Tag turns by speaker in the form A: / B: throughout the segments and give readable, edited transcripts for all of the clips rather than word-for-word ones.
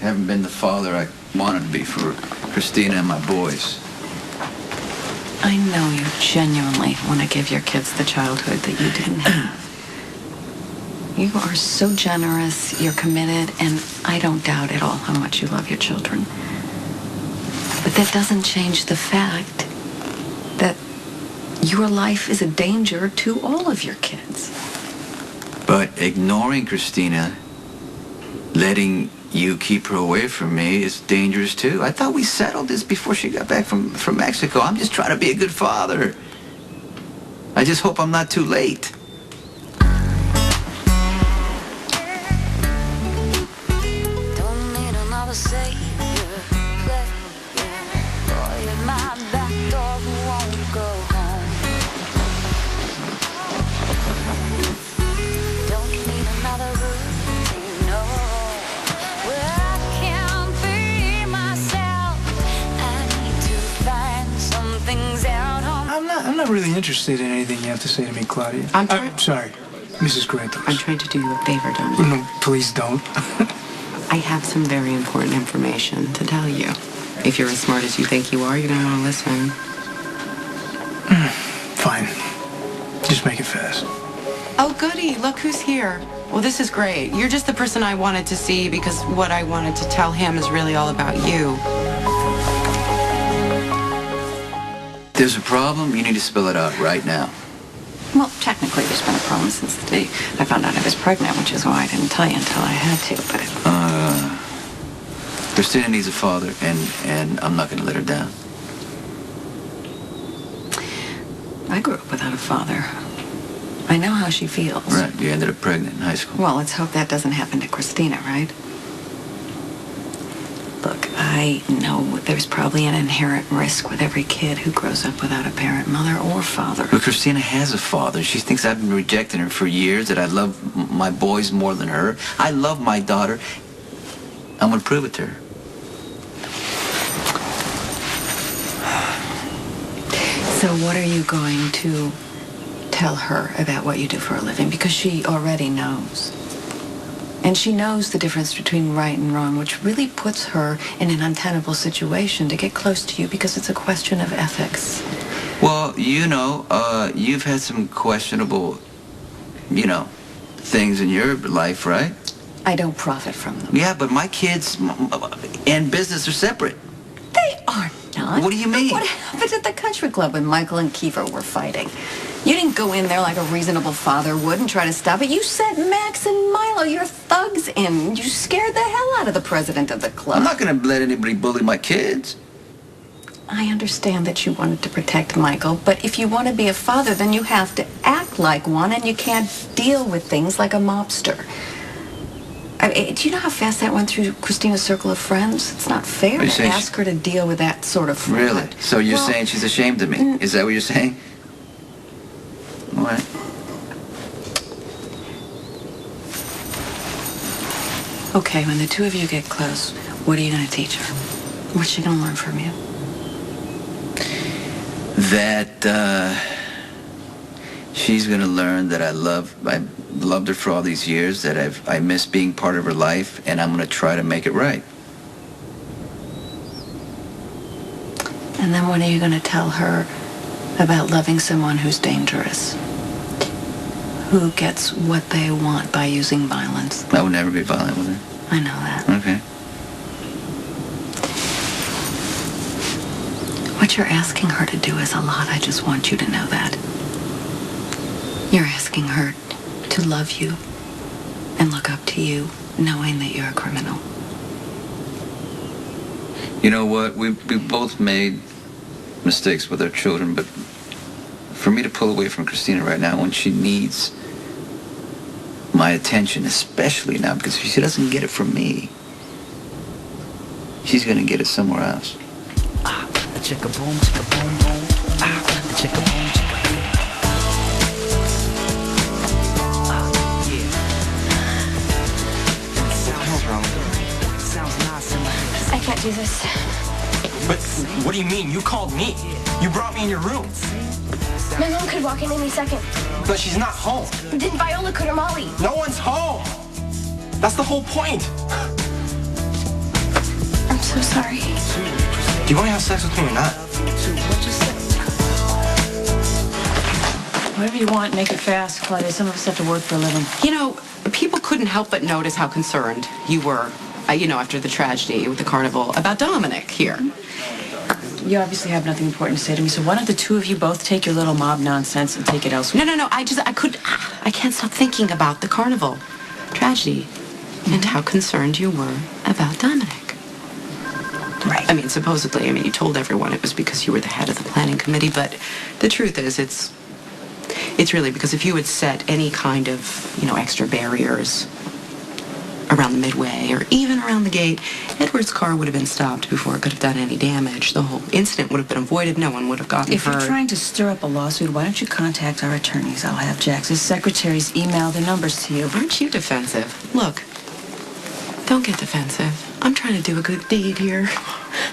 A: haven't been the father I wanted to be for Kristina and my boys.
B: I know you genuinely want to give your kids the childhood that you didn't have. You are so generous, you're committed, and I don't doubt at all how much you love your children. But that doesn't change the fact that your life is a danger to all of your kids.
A: But ignoring Kristina, letting you keep her away from me is dangerous too. I thought we settled this before she got back from Mexico. I'm just trying to be a good father. I just hope I'm not too late.
C: Don't need another savior, player. Boy, you're my back door who won't go home. Don't need another routine, no. Where I can't be myself. I need to find some things out on.
D: I'm not really interested in anything you have to say to me, Claudia.
B: I'm
D: sorry, Mrs. Grantos.
B: I'm trying to do you a favor, don't you?
D: No, please don't.
B: I have some very important information to tell you. If you're as smart as you think you are, you're going to want to listen.
D: Fine. Just make it fast.
B: Oh, goody. Look who's here. Well, this is great. You're just the person I wanted to see because what I wanted to tell him is really all about you.
A: There's a problem, you need to spill it out right now.
B: Well, technically, there's been a problem since the day I found out I was pregnant, which is why I didn't tell you until I had to, but...
A: Kristina needs a father, and I'm not going to let her down.
B: I grew up without a father. I know how she feels.
A: Right, you ended up pregnant in high school.
B: Well, let's hope that doesn't happen to Kristina, right? Look, I know there's probably an inherent risk with every kid who grows up without a parent, mother, or father.
A: But Kristina has a father. She thinks I've been rejecting her for years, that I love my boys more than her. I love my daughter. I'm going to prove it to her.
B: So what are you going to tell her about what you do for a living? Because she already knows. And she knows the difference between right and wrong, which really puts her in an untenable situation to get close to you because it's a question of ethics.
A: Well, you know, you've had some questionable, things in your life, right?
B: I don't profit from them.
A: Yeah, but my kids and business are separate.
B: They are not.
A: What do you mean?
B: What happened at the country club when Michael and Keifer were fighting? You didn't go in there like a reasonable father would and try to stop it. You sent Max and Milo, your thugs, in. You scared the hell out of the president of the club.
A: I'm not going to let anybody bully my kids.
B: I understand that you wanted to protect Michael, but if you want to be a father, then you have to act like one, and you can't deal with things like a mobster. Do you know how fast that went through Kristina's circle of friends? It's not fair to ask her to deal with that sort of fraud.
A: Really? So you're saying she's ashamed of me? Is that what you're saying? What?
B: Okay, when the two of you get close, what are you going to teach her? What's she going to learn from you?
A: That she's going to learn that I loved her for all these years, that I miss being part of her life, and I'm going to try to make it right.
B: And then what are you going to tell her about loving someone who's dangerous? Who gets what they want by using violence?
A: I would never be violent with her.
B: I know that.
A: Okay.
B: What you're asking her to do is a lot. I just want you to know that. You're asking her to love you and look up to you, knowing that you're a criminal.
A: You know what? We both made mistakes with our children, but for me to pull away from Kristina right now when she needs my attention, especially now, because if she doesn't get it from me, she's going to get it somewhere else.
E: Chicka boom, chicka boom boom. Chicka boom, chicka boom. Yeah. Sounds wrong. Sounds nice in my head.
F: I can't do this.
G: But what do you mean? You called me. You brought me in your room.
F: My mom could walk in any second.
G: But she's not home.
F: Then Viola could or Molly.
G: No one's home. That's the whole point.
B: so sorry.
G: Do you want to have sex with me or not?
H: Whatever you want, make it fast, Claudia. Some of us have to work for a living.
I: You know, people couldn't help but notice how concerned you were, after the tragedy with the carnival, about Dominic here.
H: You obviously have nothing important to say to me, so why don't the two of you both take your little mob nonsense and take it elsewhere?
I: No, I can't stop thinking about the carnival tragedy and how concerned you were about Dominic.
H: Right.
I: I mean, supposedly, you told everyone it was because you were the head of the planning committee, but the truth is, it's really because if you had set any kind of, extra barriers around the midway or even around the gate, Edward's car would have been stopped before it could have done any damage. The whole incident would have been avoided. No one would have gotten
H: If
I: hurt.
H: you're trying to stir up a lawsuit, why don't you contact our attorneys? I'll have Jax's secretaries email their numbers to you.
I: Aren't you defensive? Look, don't get defensive. I'm trying to do a good deed here.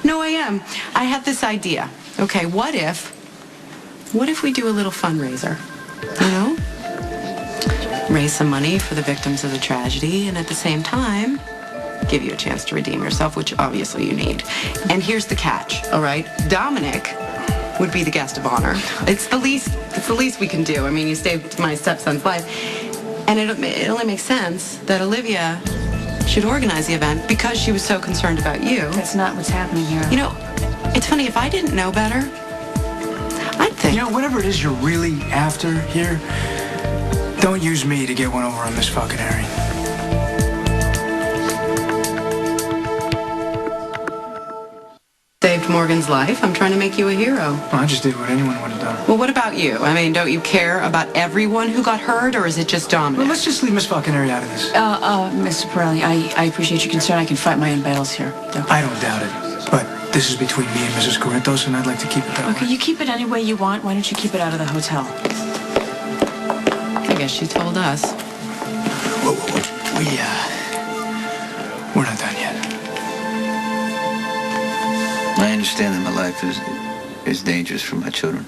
I: No, I am. I have this idea. Okay, what if we do a little fundraiser? Raise some money for the victims of the tragedy, and at the same time, give you a chance to redeem yourself, which obviously you need. And here's the catch, all right? Dominic would be the guest of honor. It's the least we can do. You saved my stepson's life. And it only makes sense that Olivia should organize the event because she was so concerned about you.
H: That's not what's happening here.
I: It's funny, if I didn't know better, I'd think...
D: Whatever it is you're really after here, don't use me to get one over on this fucking Harry.
I: Saved Morgan's life. I'm trying to make you a hero.
D: Well, I just did what anyone would have done.
I: Well, what about you? Don't you care about everyone who got hurt, or is it just Dominic?
D: Well, let's just leave Miss fucking Harry out of this.
H: Mr. Pirelli, I appreciate your concern. I can fight my own battles here.
D: I don't doubt it. But this is between me and Mrs. Corinthos, and I'd like to keep it that
H: Okay,
D: way.
H: you keep it any way you want. Why don't you keep it out of the hotel?
I: I guess she told us.
D: Whoa. We're not done yet.
A: I understand that my life is dangerous for my children.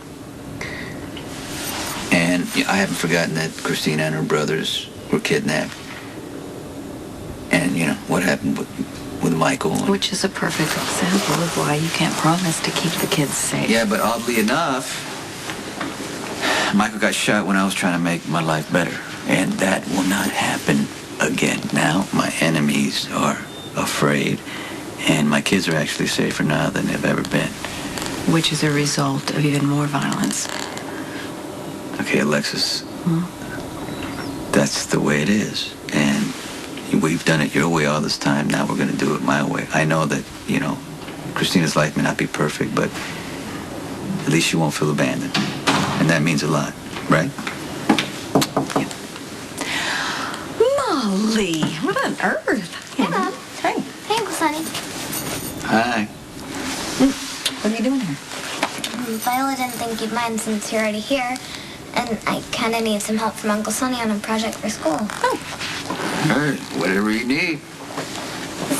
A: And I haven't forgotten that Kristina and her brothers were kidnapped. And, what happened with Michael.
B: Which is a perfect example of why you can't promise to keep the kids safe.
A: Yeah, but oddly enough, Michael got shot when I was trying to make my life better. And that will not happen again. Now my enemies are afraid. And my kids are actually safer now than they've ever been.
B: Which is a result of even more violence.
A: Okay, Alexis. That's the way it is. And we've done it your way all this time. Now we're going to do it my way. I know that, Kristina's life may not be perfect, but at least she won't feel abandoned. And that means a lot, right?
B: Molly, what on earth?
F: Hey, Mom.
B: Hey.
F: Hey, Uncle Sonny.
A: Hi.
B: What are you doing here?
F: Viola didn't think you'd mind since you're already here. And I kind of need some help from Uncle Sonny on a project for school.
A: All right, whatever you need.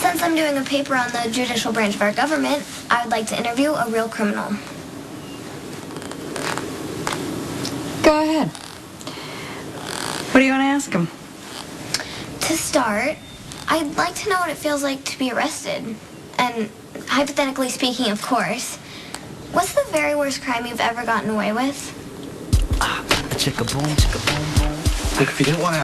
F: Since I'm doing a paper on the judicial branch of our government, I would like to interview a real criminal.
B: Go ahead. What do you want to ask him?
F: To start, I'd like to know what it feels like to be arrested. And hypothetically speaking, of course, what's the very worst crime you've ever gotten away with?
E: Chicka boom, chicka boom, boom.
G: Look, if you didn't want to